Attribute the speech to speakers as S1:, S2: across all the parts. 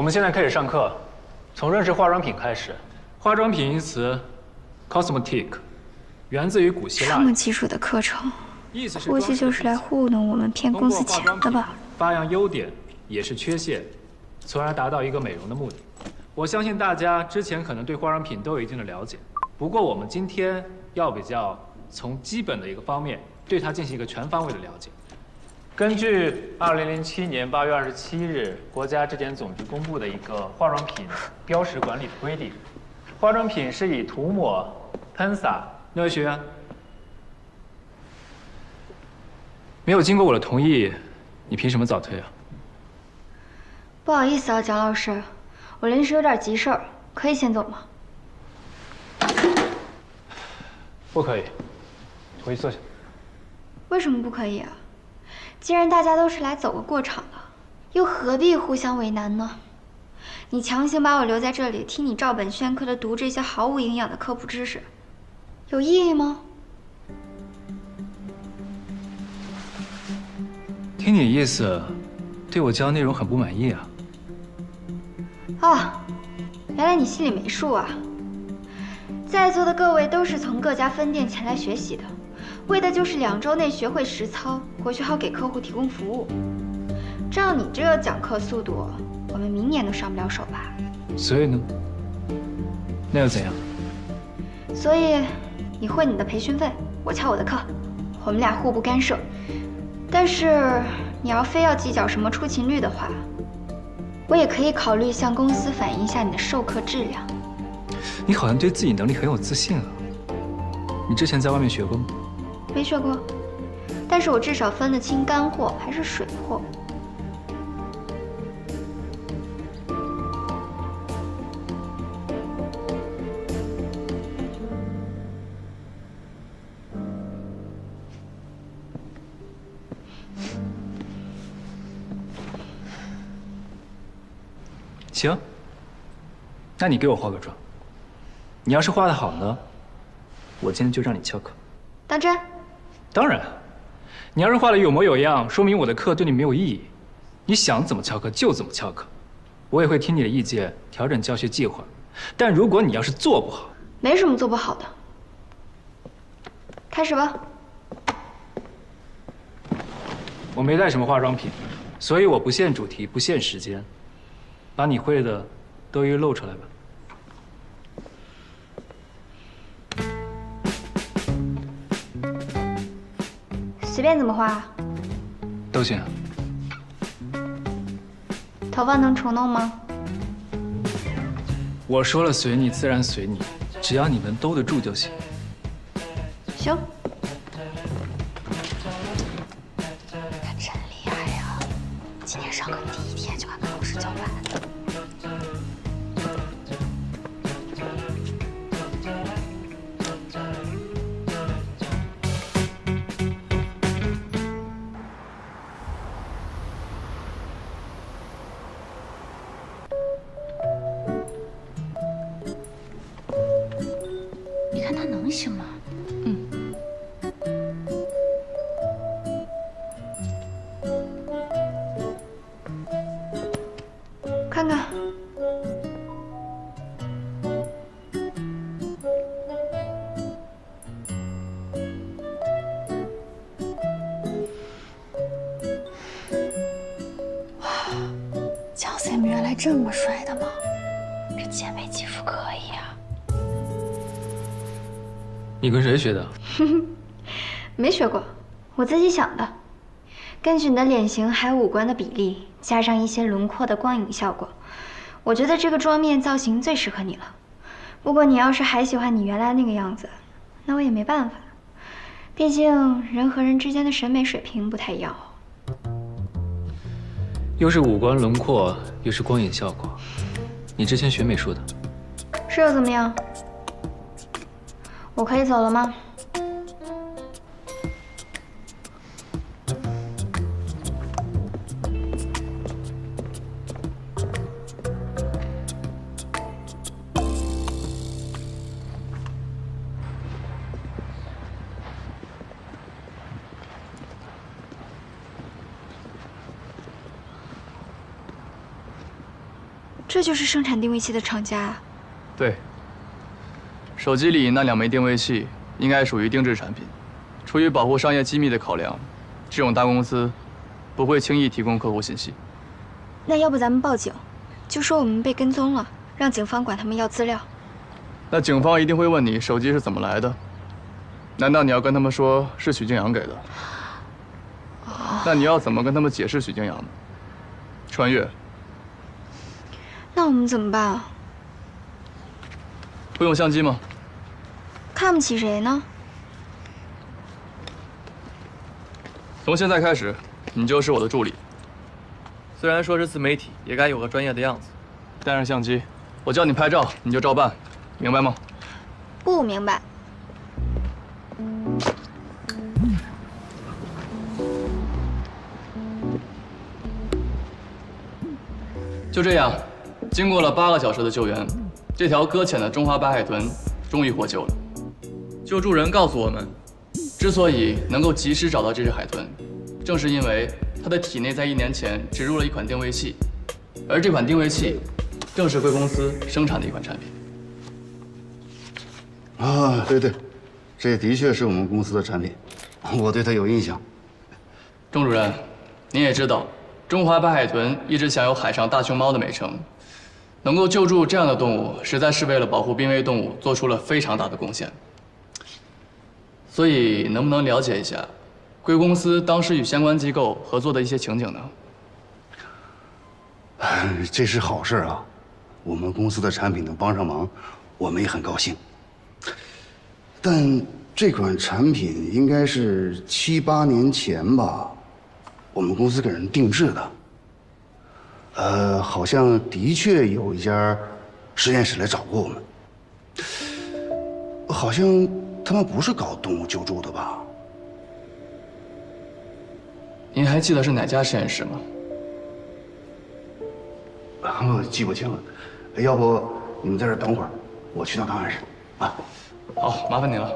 S1: 我们现在开始上课，从认识化妆品开始。化妆品一词 ，cosmetic， 源自于古希腊。
S2: 这么基础的课程，估计就是来糊弄我们骗公司钱的吧？
S1: 发扬优点，也是缺陷，从而达到一个美容的目的。我相信大家之前可能对化妆品都有一定的了解，不过我们今天要比较从基本的一个方面对它进行一个全方位的了解。根据2007年8月27日国家质检总局公布的一个化妆品标识管理的规定，化妆品是以涂抹、喷洒。那位学员，没有经过我的同意，你凭什么早退啊？
S2: 不好意思啊，蒋老师，我临时有点急事儿，可以先走吗？
S1: 不可以，回去坐下。
S2: 为什么不可以啊？既然大家都是来走个过场的，又何必互相为难呢？你强行把我留在这里，听你照本宣科的读这些毫无营养的科普知识，有意义吗？
S1: 听你意思，对我教的内容很不满意啊？
S2: 啊，原来你心里没数啊！在座的各位都是从各家分店前来学习的，为的就是2周内学会实操，回去好给客户提供服务。照你这个讲课速度，我们明年都上不了手吧？
S1: 所以呢？那又怎样？
S2: 所以你汇你的培训费，我翘我的课，我们俩互不干涉。但是你要非要计较什么出勤率的话，我也可以考虑向公司反映一下你的授课质量。
S1: 你好像对自己能力很有自信啊。你之前在外面学过吗？
S2: 没学过，但是我至少分得清干货还是水货。
S1: 行，那你给我化个妆。你要是画得好呢，我今天就让你翘课。
S2: 当真？
S1: 当然。你要是画得有模有样，说明我的课对你没有意义。你想怎么翘课就怎么翘课，我也会听你的意见，调整教学计划。但如果你要是做不好，
S2: 没什么做不好的。开始吧。
S1: 我没带什么化妆品，所以我不限主题，不限时间。把你会的都一一露出来吧。
S2: 随便怎么画，
S1: 都行。
S2: 头发能重弄吗？
S1: 我说了随你，自然随你，只要你能兜得住就行。
S2: 行。
S3: 他真厉害呀！今天上课第1天就把办公室教完了。你看他能行吗？
S2: 看看。
S3: 蒋 Sam 原来这么帅的吗？这健美肌肤可以啊。
S1: 你跟谁学的？
S2: 没学过，我自己想的。根据你的脸型还有五官的比例，加上一些轮廓的光影效果，我觉得这个妆面造型最适合你了。不过你要是还喜欢你原来那个样子，那我也没办法。毕竟人和人之间的审美水平不太一样哦。
S1: 又是五官轮廓，又是光影效果。你之前学美术的？
S2: 是又怎么样？我可以走了吗？这就是生产定位器的厂家啊？
S4: 对。手机里那2枚定位器应该属于定制产品，出于保护商业机密的考量，这种大公司不会轻易提供客户信息。
S2: 那要不咱们报警，就说我们被跟踪了，让警方管他们要资料。
S4: 那警方一定会问你手机是怎么来的，难道你要跟他们说是许静阳给的？那你要怎么跟他们解释许静阳呢？穿越。
S2: 那我们怎么办啊？
S4: 会用相机吗？
S2: 看不起谁呢？
S4: 从现在开始，你就是我的助理。虽然说是自媒体，也该有个专业的样子。带上相机，我叫你拍照，你就照办，明白吗？
S2: 不明白。
S4: 就这样，经过了8个小时的救援，这条搁浅的中华白海豚终于获救了。救助人告诉我们，之所以能够及时找到这只海豚，正是因为它的体内在1年前植入了一款定位器，而这款定位器正是贵公司生产的一款产品。
S5: 啊，对对，这的确是我们公司的产品，我对它有印象。
S4: 钟主任，您也知道，中华白海豚一直享有海上大熊猫的美称，能够救助这样的动物，实在是为了保护濒危动物做出了非常大的贡献。所以，能不能了解一下，贵公司当时与相关机构合作的一些情景呢？
S5: 这是好事啊，我们公司的产品能帮上忙，我们也很高兴。但这款产品应该是7、8年前吧，我们公司给人定制的。好像的确有一家实验室来找过我们，好像他们不是搞动物救助的吧？
S4: 您还记得是哪家实验室吗？
S5: 我记不清了，要不你们在这儿等会儿，我去趟档案室。啊，
S4: 好，麻烦您了。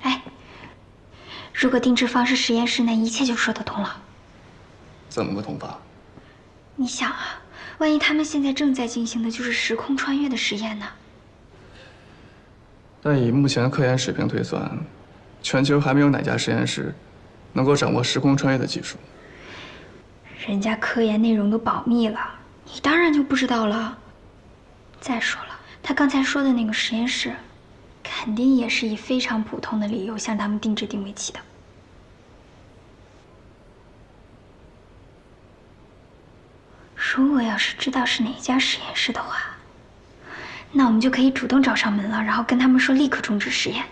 S2: 哎，如果定制方是实验室，那一切就说得通了。
S4: 怎么个通法？
S2: 你想啊，万一他们现在正在进行的就是时空穿越的实验呢？
S4: 但以目前的科研水平推算，全球还没有哪家实验室能够掌握时空穿越的技术。
S2: 人家科研内容都保密了，你当然就不知道了。再说了，他刚才说的那个实验室，肯定也是以非常普通的理由向他们定制定位器的。如果要是知道是哪家实验室的话，那我们就可以主动找上门了，然后跟他们说立刻终止实验，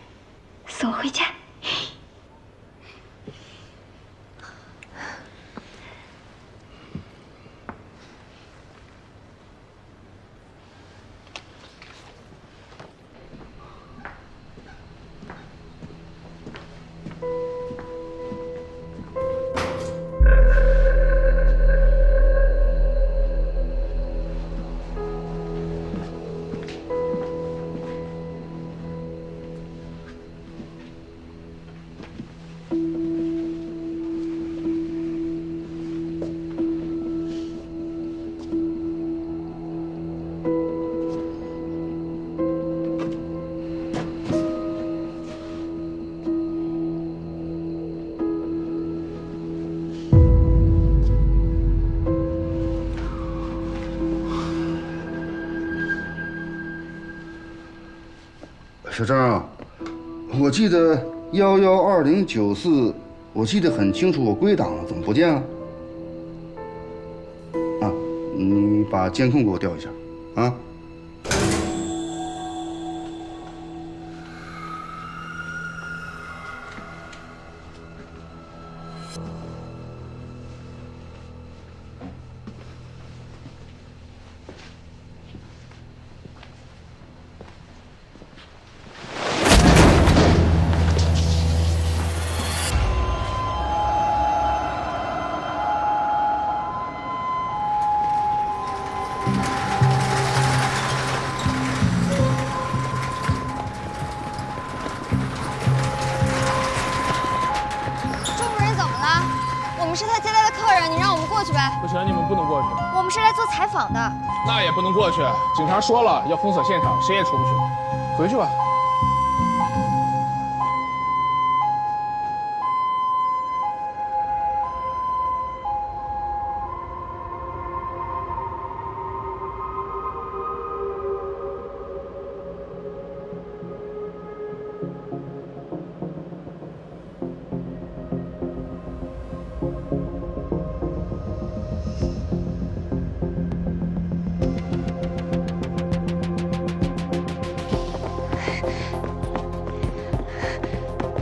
S2: 送回家。
S5: 小张啊，我记得112094，我记得很清楚，我归档了，怎么不见了？啊，你把监控给我调一下，啊。
S6: 是他接待的客人，你让我们过去呗。
S7: 不行，你们不能过去。
S6: 我们是来做采访的。
S7: 那也不能过去，警察说了要封锁现场，谁也出不去。回去吧。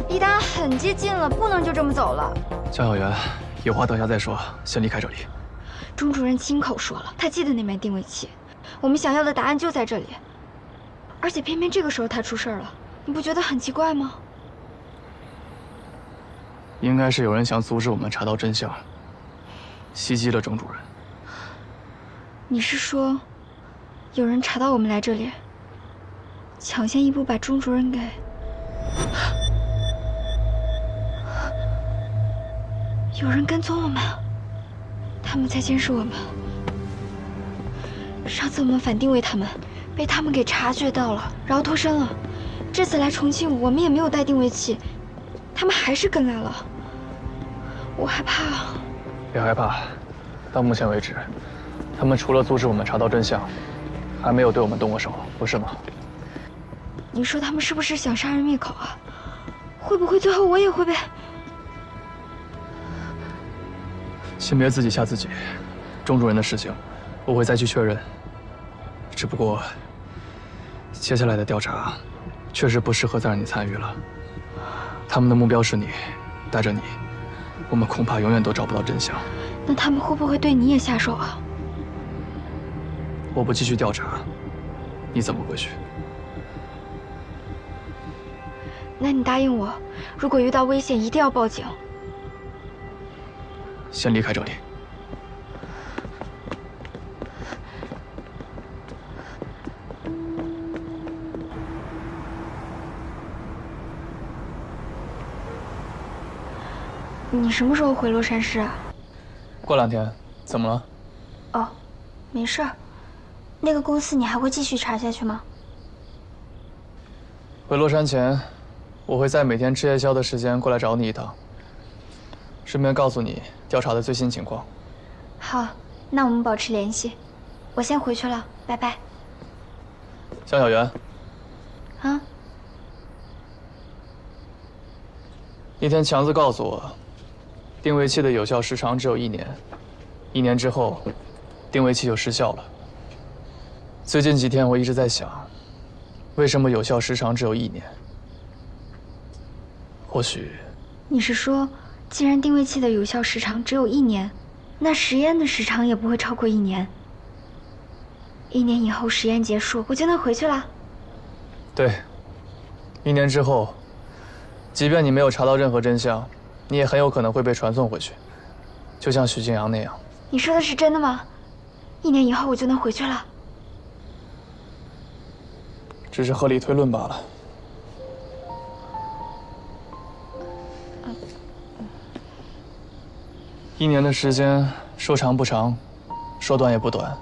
S2: 离他很接近了，不能就这么走了。
S4: 江小媛，有话等下再说，先离开这里。
S2: 钟主任亲口说了，他记得那枚定位器，我们想要的答案就在这里。而且偏偏这个时候他出事了，你不觉得很奇怪吗？
S4: 应该是有人想阻止我们查到真相，袭击了钟主任。
S2: 你是说，有人查到我们来这里，抢先一步把钟主任给……有人跟踪我们，他们在监视我们。上次我们反定位他们，被他们给察觉到了，然后脱身了。这次来重庆，我们也没有带定位器，他们还是跟来了。我害怕啊！
S4: 别害怕，到目前为止，他们除了阻止我们查到真相，还没有对我们动过手，不是吗？
S2: 你说他们是不是想杀人灭口啊？会不会最后我也会被……
S4: 先别自己吓自己，钟主任的事情，我会再去确认。只不过，接下来的调查，确实不适合再让你参与了。他们的目标是你，带着你，我们恐怕永远都找不到真相。
S2: 那他们会不会对你也下手啊？
S4: 我不继续调查，你怎么回去？
S2: 那你答应我，如果遇到危险，一定要报警。
S4: 先离开这里。
S2: 你什么时候回洛杉矶啊？
S4: 过2天，怎么了？
S2: 哦，没事儿。那个公司你还会继续查下去吗？
S4: 回洛杉前，我会在每天吃夜宵的时间过来找你一趟，顺便告诉你调查的最新情况。
S2: 好，那我们保持联系。我先回去了，拜拜。
S4: 江小媛，
S2: 啊？
S4: 那天强子告诉我，定位器的有效时长只有1年，1年之后，定位器就失效了。最近几天我一直在想，为什么有效时长只有1年？或许，
S2: 你是说，既然定位器的有效时长只有1年，那实验的时长也不会超过1年。1年以后实验结束，我就能回去了。
S4: 对，1年之后，即便你没有查到任何真相，你也很有可能会被传送回去，就像许静阳那样。
S2: 你说的是真的吗？1年以后我就能回去了？
S4: 只是合理推论罢了。1年的时间，说长不长，说短也不短。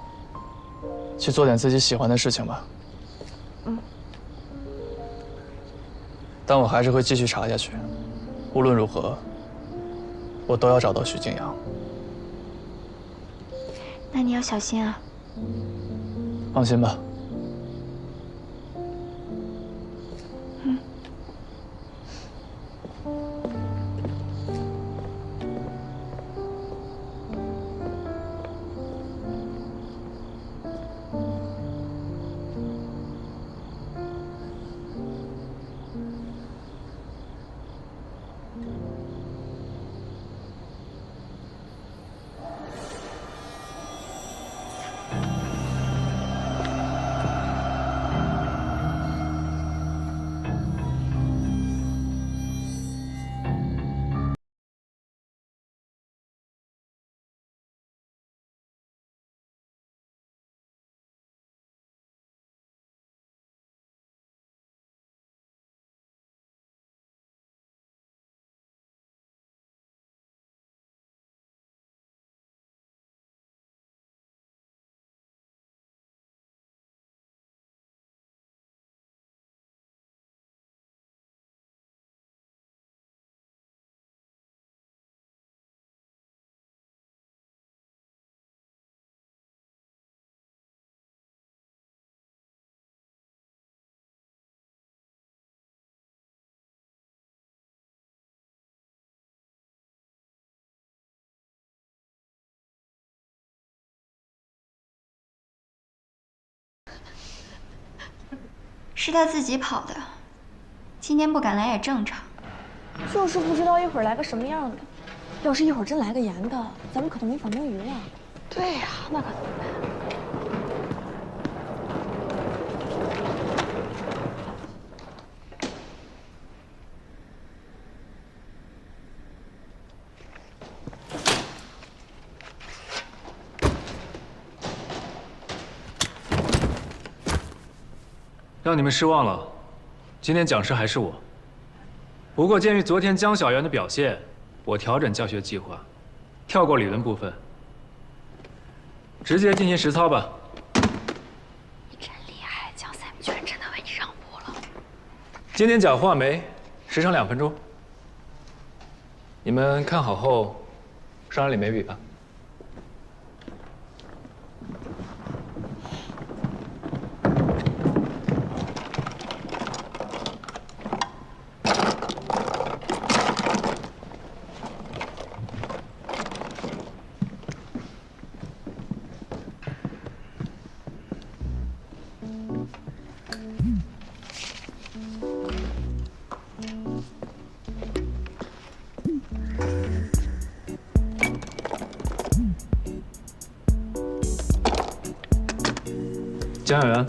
S4: 去做点自己喜欢的事情吧。但我还是会继续查下去，无论如何，我都要找到许静阳。
S2: 那你要小心啊。
S4: 放心吧。
S2: 是他自己跑的，今天不敢来也正常。
S3: 就是不知道一会儿来个什么样的。要是一会儿真来个严的，咱们可都没法摸鱼了。对呀，那可怎么办？
S1: 让你们失望了，今天讲师还是我。不过鉴于昨天江小媛的表现，我调整教学计划，跳过理论部分，直接进行实操吧。
S3: 你真厉害，江 Sam 居然真的为你让步了。
S1: 今天讲画眉，时长2分钟。你们看好后，上来领眉笔吧。 江小媛，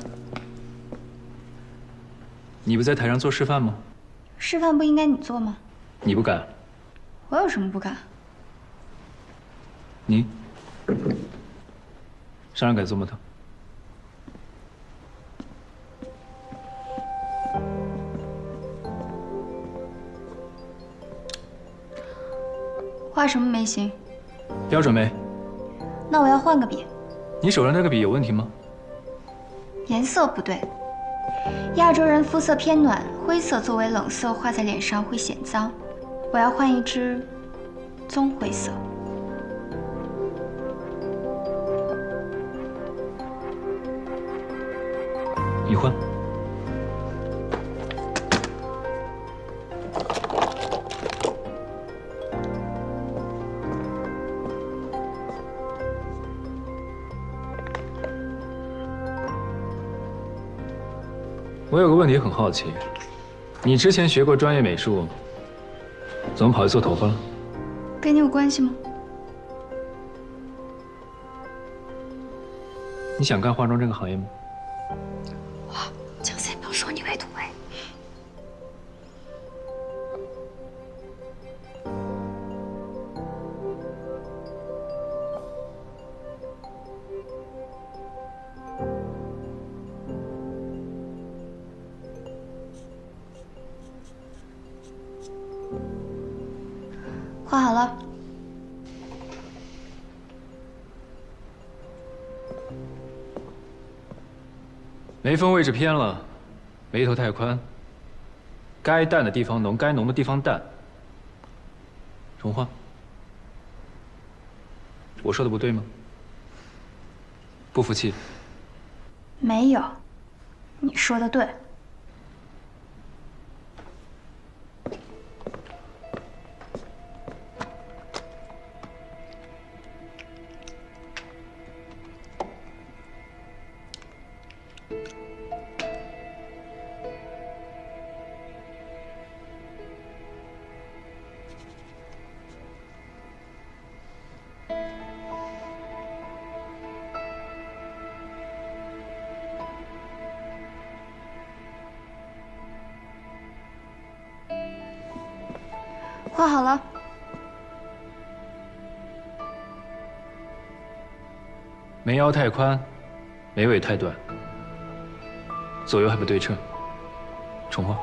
S1: 你不在台上做示范吗？
S2: 示范不应该你做吗？
S1: 你不敢，
S2: 我有什么不敢？
S1: 你上来改做模特。
S2: 画什么眉形？
S1: 标准眉。
S2: 那我要换个笔。
S1: 你手上这个笔有问题吗？
S2: 颜色不对，亚洲人肤色偏暖，灰色作为冷色画在脸上会显脏。我要换一支棕灰色。
S1: 你换。我有个问题很好奇，你之前学过专业美术，怎么跑去做头发了？
S2: 跟你有关系吗？
S1: 你想干化妆这个行业吗？
S3: 哇，江 Sam 要收你为徒哎！
S2: 画好了。
S1: 眉峰位置偏了，眉头太宽。该淡的地方浓，该浓的地方淡。重画。我说的不对吗？不服气？
S2: 没有，你说的对。 画好了。
S1: 眉腰太宽，眉尾太短，左右还不对称。重画。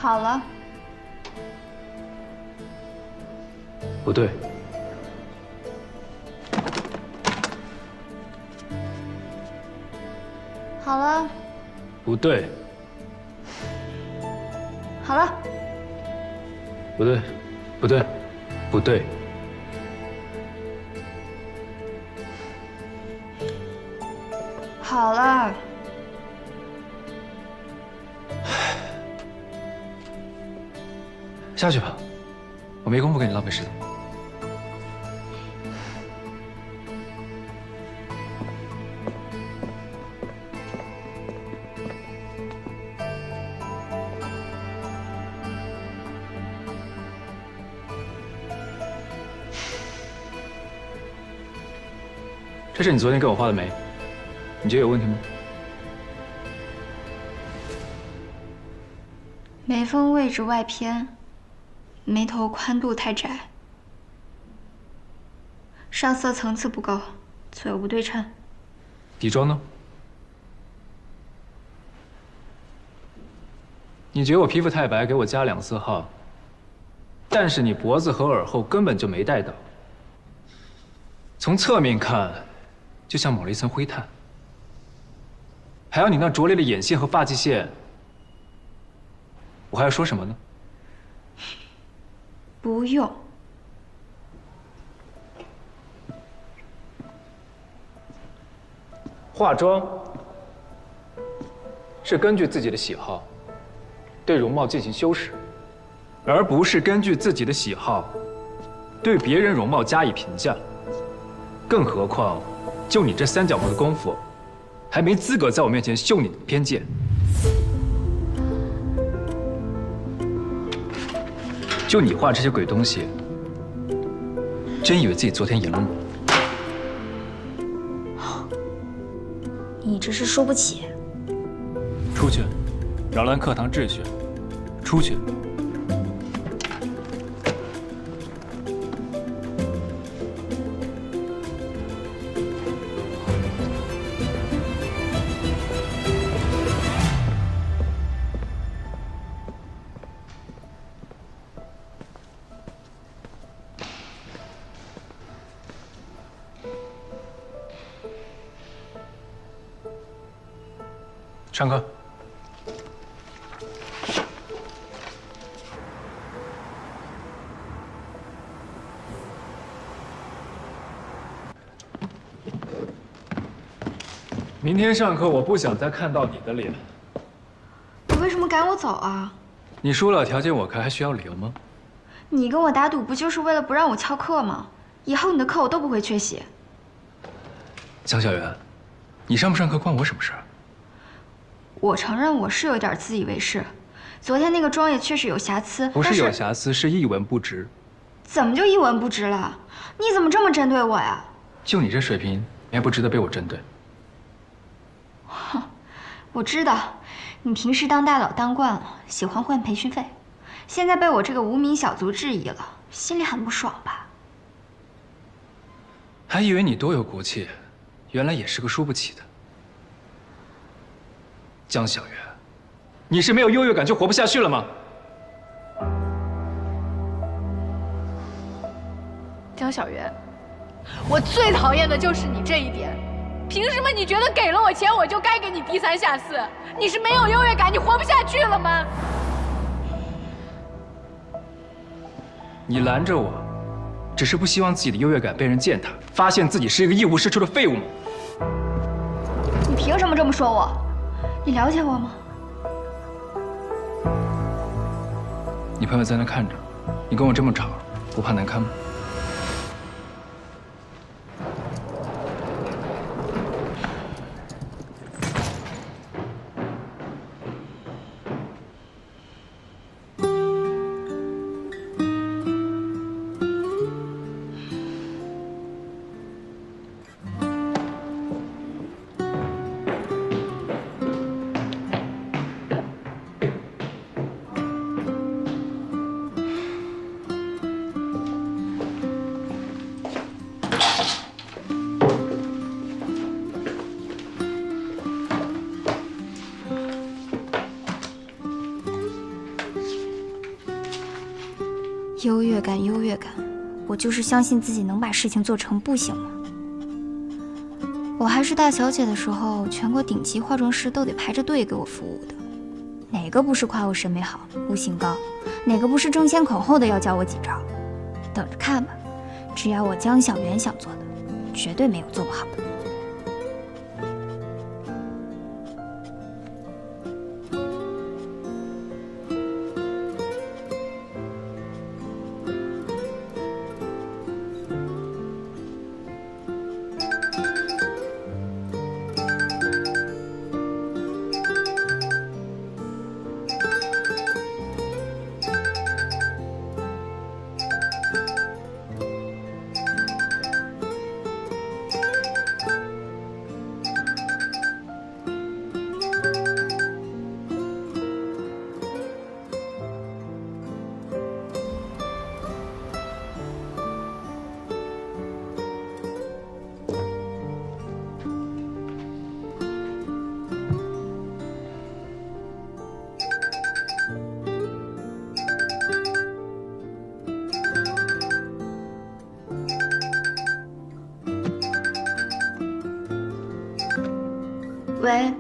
S2: 好了。
S1: 不对。
S2: 好了。
S1: 不对。
S2: 好了。
S1: 不对，不对，不对。
S2: 好了。
S1: 下去吧，我没工夫跟你浪费时间。这是你昨天给我画的眉，你觉得有问题吗？
S2: 眉峰位置外偏，眉头宽度太窄，上色层次不够，左右不对称。
S1: 底妆呢？你觉得我皮肤太白，给我加2色号，但是你脖子和耳后根本就没带到，从侧面看，就像抹了一层灰炭。还有你那拙劣的眼线和发际线，我还要说什么呢？
S2: 不用。
S1: 化妆是根据自己的喜好对容貌进行修饰，而不是根据自己的喜好对别人容貌加以评价。更何况，就你这3脚猫的功夫，还没资格在我面前秀你的偏见。就你画这些鬼东西，真以为自己昨天赢了吗？
S2: 你这是输不起。
S1: 出去，扰乱课堂秩序。出去。上课。明天上课，我不想再看到你的脸。
S2: 你为什么赶我走啊？
S1: 你输了，条件我开，还需要理由吗？
S2: 你跟我打赌不就是为了不让我翘课吗？以后你的课我都不会缺席。
S1: 江小媛，你上不上课关我什么事儿？
S2: 我承认我是有点自以为是，昨天那个妆也确实有瑕疵。
S1: 不是有瑕疵，是一文不值。
S2: 怎么就一文不值了？你怎么这么针对我呀？
S1: 就你这水平，你还不值得被我针对。
S2: 哼，我知道，你平时当大佬当惯了，喜欢混培训费，现在被我这个无名小卒质疑了，心里很不爽吧？
S1: 还以为你多有骨气，原来也是个输不起的。江小媛，你是没有优越感就活不下去了吗？
S8: 江小媛，我最讨厌的就是你这一点。凭什么你觉得给了我钱我就该给你低三下四？你是没有优越感，你活不下去了吗？
S1: 你拦着我，只是不希望自己的优越感被人践踏，发现自己是一个一无是处的废物吗？
S2: 你凭什么这么说我？你了解我吗？
S1: 你朋友在那看着，你跟我这么吵，不怕难堪吗？
S2: 优越感，优越感，我就是相信自己能把事情做成，不行吗？我还是大小姐的时候，全国顶级化妆师都得排着队给我服务的，哪个不是夸我审美好、悟性高？哪个不是争先恐后的要教我几招？等着看吧，只要我江小媛想做的，绝对没有做不好的。喂，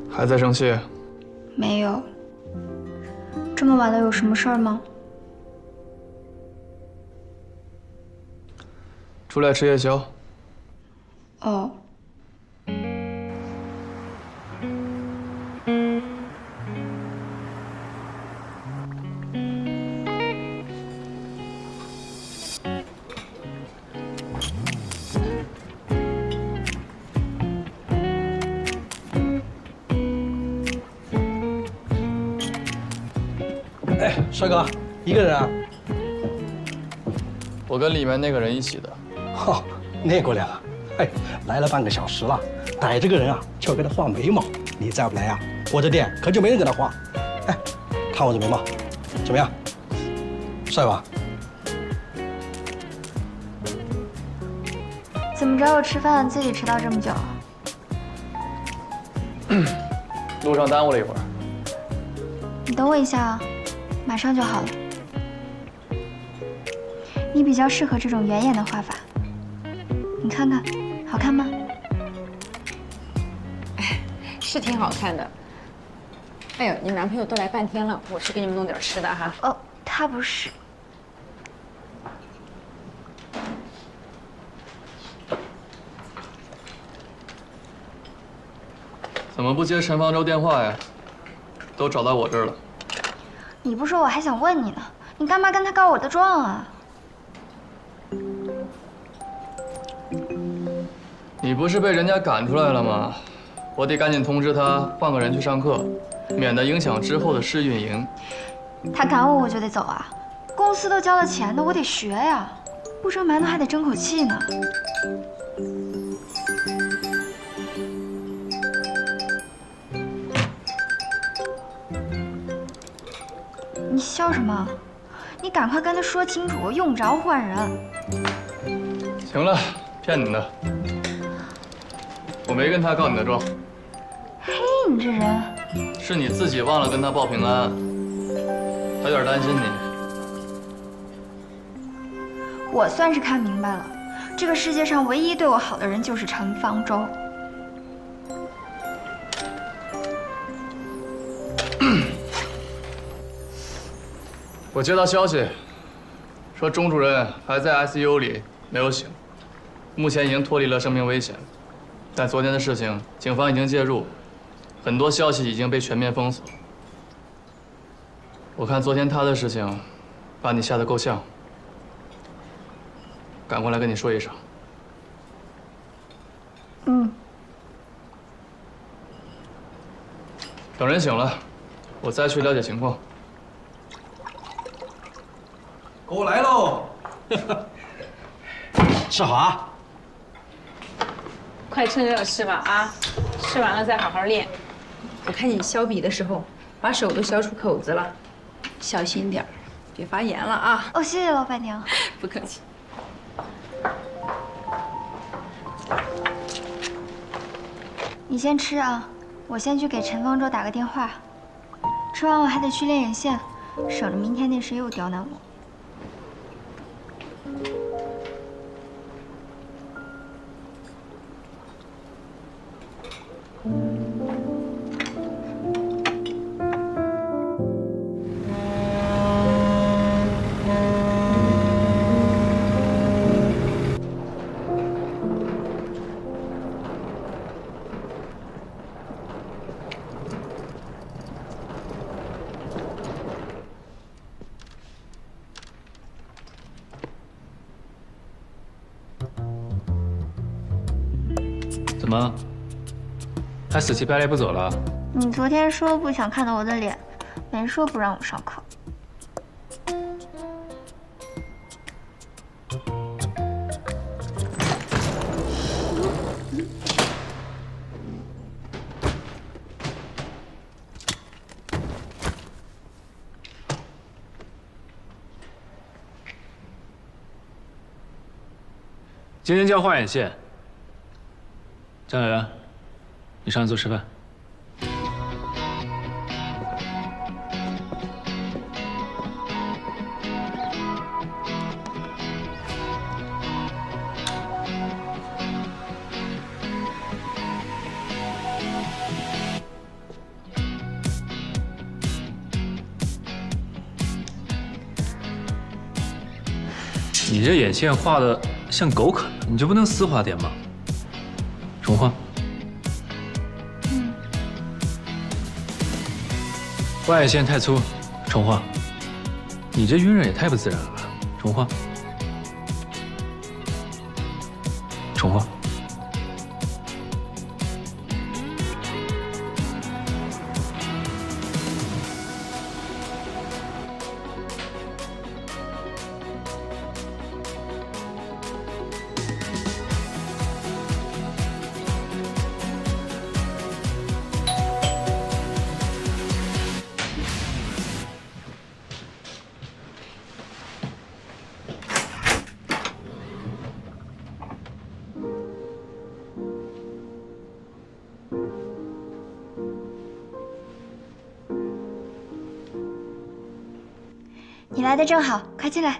S4: 还在生气？
S2: 没有。这么晚了，有什么事儿吗？
S4: 出来吃夜宵。
S2: 哦。
S9: 哎，帅哥，一个人啊？
S4: 我跟里面那个人一起的。
S9: 哈，那姑娘啊，哎，来了半个小时了，逮这个人啊，就要给他画眉毛。你再不来啊，我这店可就没人给他画。哎，看我这眉毛，怎么样？帅吧？
S2: 怎么着？我吃饭自己迟到这么久啊？
S4: 路上耽误了一会儿。
S2: 你等我一下啊，马上就好了。你比较适合这种圆眼的画法，你看看，好看吗？
S3: 哎，是挺好看的。哎呦，你们男朋友都来半天了，我去给你们弄点吃的哈。
S2: 哦，他不是。
S4: 怎么不接陈方舟电话呀？都找到我这儿了。
S2: 你不说我还想问你呢，你干嘛跟他告我的状啊？
S4: 你不是被人家赶出来了吗？我得赶紧通知他换个人去上课，免得影响之后的试运营。
S2: 他赶我，我就得走啊！公司都交了钱的，我得学呀，不蒸馒头还得争口气呢。你笑什么？你赶快跟他说清楚，用不着换人。
S4: 行了，骗你的，我没跟他告你的状。
S2: 嘿，你这人，
S4: 是你自己忘了跟他报平安，他有点担心你。
S2: 我算是看明白了，这个世界上唯一对我好的人就是陈方舟。
S4: 我接到消息，说钟主任还在 ICU 里没有醒，目前已经脱离了生命危险。但昨天的事情，警方已经介入，很多消息已经被全面封锁。我看昨天他的事情，把你吓得够呛，赶过来跟你说一声。
S2: 嗯。
S4: 等人醒了，我再去了解情况。
S9: 我来喽！吃好啊！
S10: 快趁热吃吧啊！吃完了再好好练。我看你削笔的时候，把手都削出口子了，小心点儿，别发炎了啊！
S2: 哦，谢谢老板娘。
S10: 不客气。
S2: 你先吃啊，我先去给陈方舟打个电话。吃完我还得去练眼线，省着明天那谁又刁难我。
S1: 怎么，还死乞白赖不走了？
S2: 你昨天说不想看到我的脸，没说不让我上课。
S1: 今天就要画眼线。张小元，你上来做示范。你这眼线画的像狗啃，你就不能丝滑点吗？重画。外眼线太粗，重画。你这晕染也太不自然了吧？重画。重画。
S2: 你来的正好，快进来。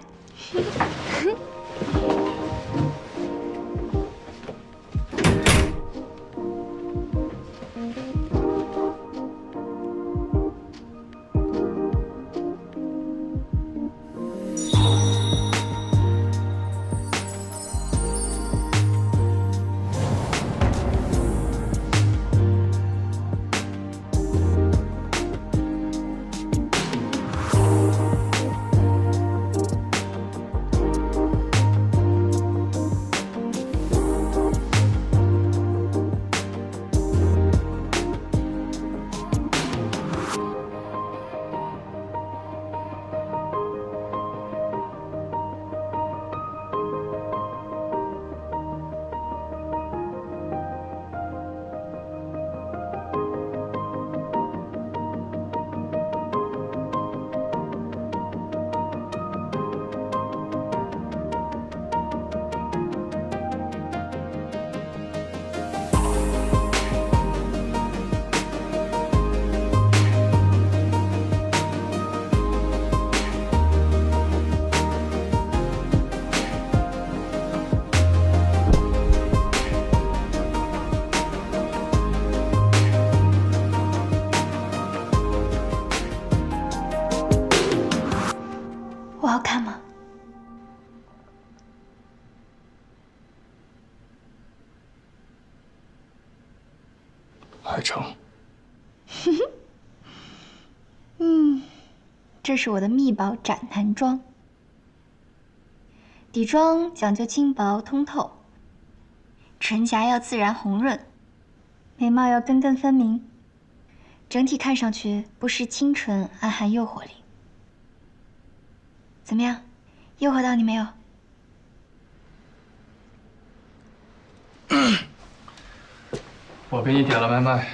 S2: 我好看吗？
S4: 还成。
S2: 这是我的秘宝斩男妆，底妆讲究轻薄通透，唇颊要自然红润，眉毛要根根分明，整体看上去不失清纯，暗含诱惑力。怎么样，诱惑到你没有？
S4: 我给你点了外卖。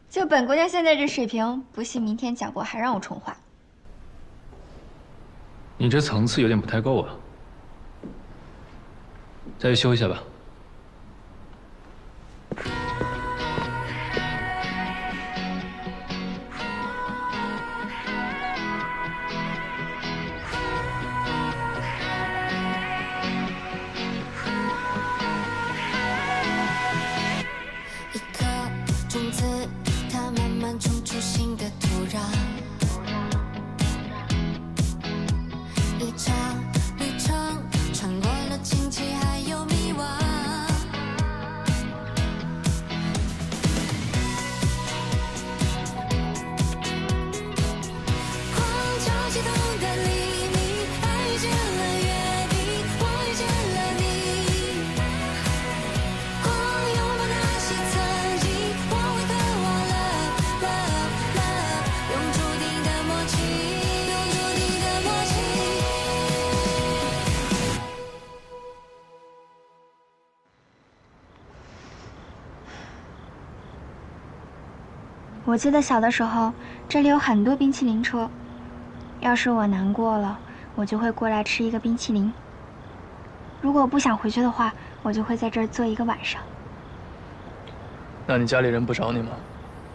S2: 就本姑娘现在这水平，不信明天蒋博还让我重画。
S1: 你这层次有点不太够啊，再去修一下吧。
S2: 我记得小的时候，这里有很多冰淇淋车。要是我难过了，我就会过来吃一个冰淇淋。如果我不想回去的话，我就会在这儿坐一个晚上。
S4: 那你家里人不找你吗？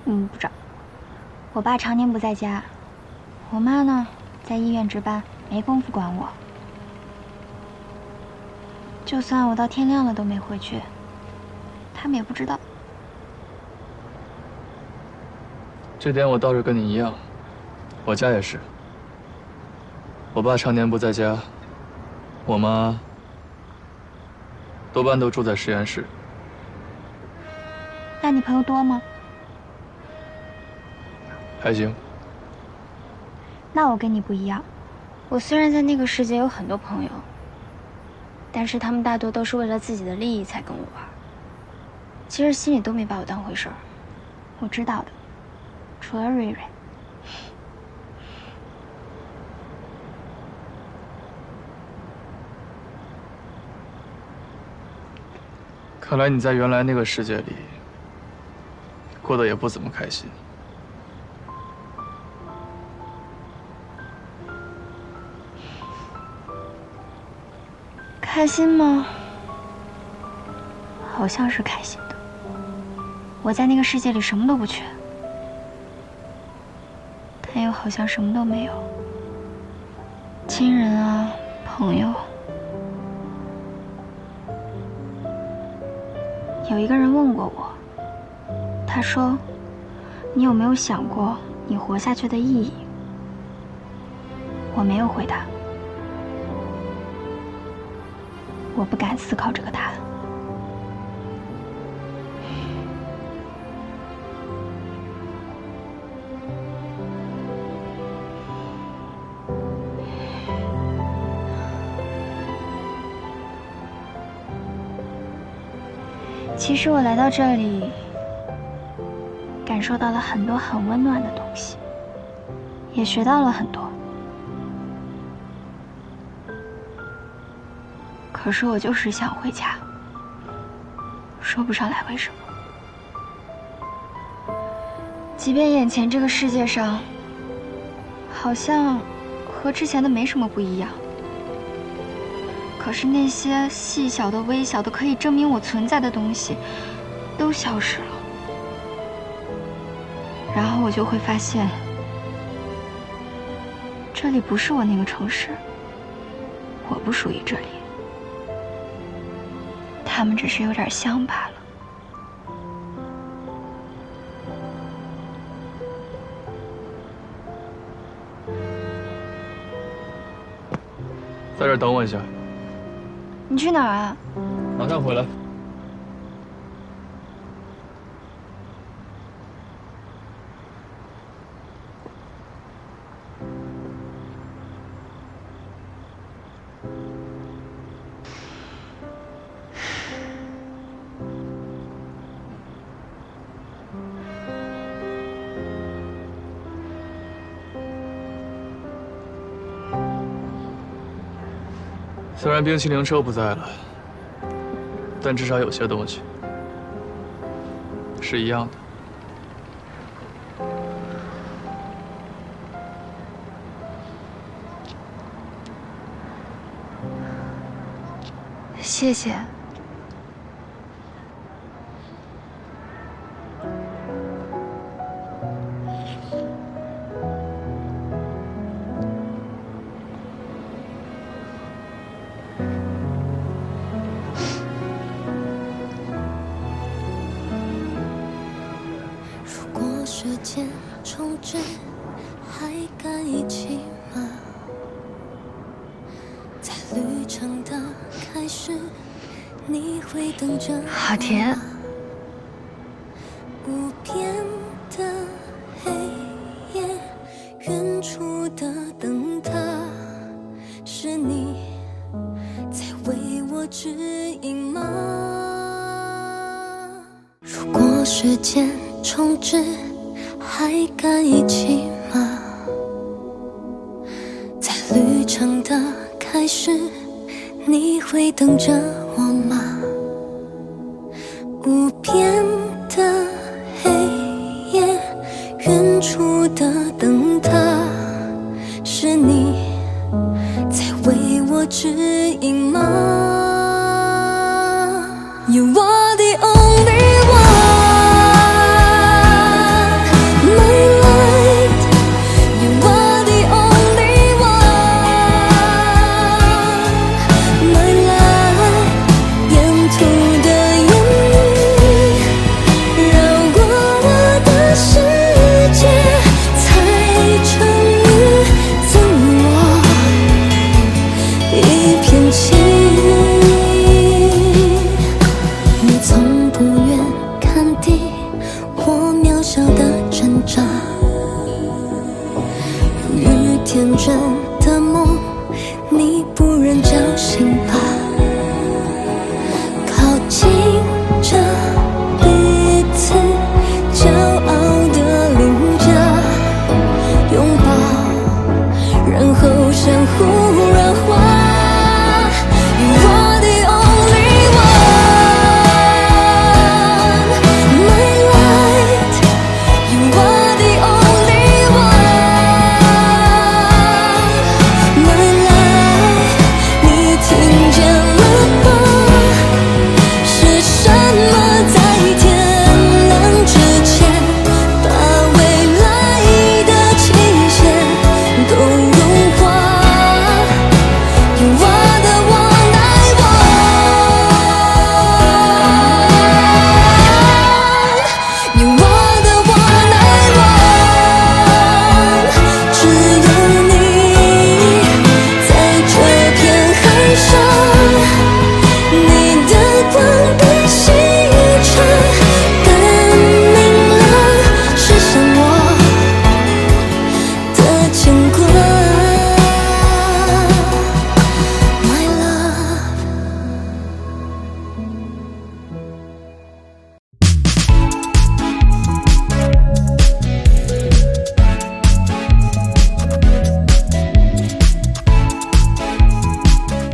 S2: 不找。我爸常年不在家，我妈呢，在医院值班，没工夫管我。就算我到天亮了都没回去，他们也不知道。
S4: 这点我倒是跟你一样，我家也是。我爸常年不在家，我妈多半都住在实验室。
S2: 那你朋友多吗？
S4: 还行。
S2: 那我跟你不一样，我虽然在那个世界有很多朋友，但是他们大多都是为了自己的利益才跟我玩，其实心里都没把我当回事儿。我知道的，除了瑞瑞。
S4: 看来你在原来那个世界里过得也不怎么开心。
S2: 开心吗？好像是开心的。我在那个世界里什么都不缺，但又好像什么都没有。亲人啊，朋友。有一个人问过我，他说：“你有没有想过你活下去的意义？”我没有回答。我不敢思考这个答案。其实我来到这里，感受到了很多很温暖的东西，也学到了很多。可是我就是想回家，说不上来为什么。即便眼前这个世界上，好像和之前的没什么不一样，可是那些细小的、微小的，可以证明我存在的东西，都消失了。然后我就会发现，这里不是我那个城市，我不属于这里。他们只是有点像罢了。
S4: 在这儿等我一下。
S2: 你去哪儿啊？
S4: 马上回来。虽然冰淇淋车不在了，但至少有些东西是一样的。
S2: 谢谢。
S11: 时间重置，还敢一起吗？在旅程的开始，你会等着我吗？
S2: 好甜。
S11: 无边的黑夜，远处的灯塔，是你在为我指引吗？如果时间重置，还敢一起吗？在旅程的开始，你会等着我吗？无边的黑夜，远处的灯塔，是你在为我指引吗？有我的